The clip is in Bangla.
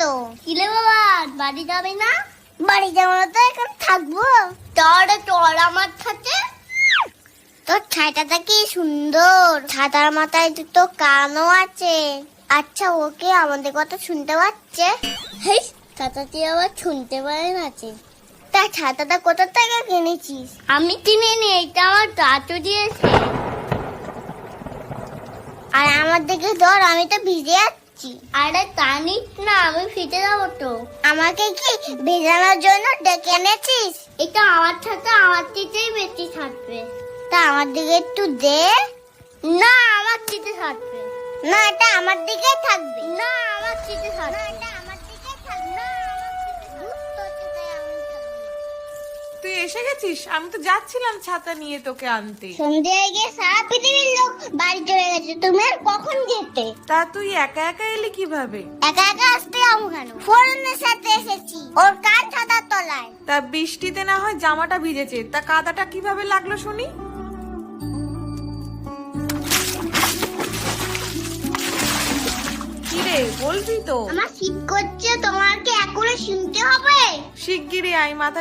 তো। কিলে বাবা, বাড়ি যাবে না? বাড়ি যাবো না তো, এখন থাকবো। তোর আমার সাথে। তোর ছাতাটা কি সুন্দর, ছাতার মাথায় দুটো কানও আছে। আচ্ছা, ওকে আমাদের কথা শুনতে পাচ্ছে? হেই, ছাতাটি আবার শুনতে পারে না। তা ছাতাটা কোথা থেকে কিনেছিস? আমি কিনিনি, এটা আমার দাদু দিয়েছে। আর আমার দিকে ধর, আমি তো ভিজে যাচ্ছি। আরে টানিস না, আমি ভিজে যাবো তো। আমাকে কি ভেজানোর জন্য ডেকে এনেছিস? এটা আমার ছাতা, আমার দিকেই বেশি থাকবে। তা আমার দিকে একটু দে। না, আমার দিকে থাকবে। না, এটা আমার দিকেই থাকবে। না, আমার দিকে থাকবে। না, এটা আমার দিকেই থাকবে। না, তুই এসে গেছিস? আমি তো যাচ্ছিলাম ছাতা নিয়ে তোকে আনতে। সন্ধ্যে হয়ে গিয়ে সারা পৃথিবীর লোক বাড়ি চলে গেছে, তুমি আর কখন যেতে? তা তুই একা একা এলি কিভাবে? একা একা আসতে যাবো কেন? ফোরনের সাথে এসেছি, ওর কার ছাতার তলায়। তা বৃষ্টিতে না হয় জামাটা ভিজেছে, তা কাদাটা কিভাবে লাগলো শুনি? কিরে, বলবি তো? আমার শীত করছে, তোমাকে এখনো শুনতে হবে? শিগগিরই আয়, মাথা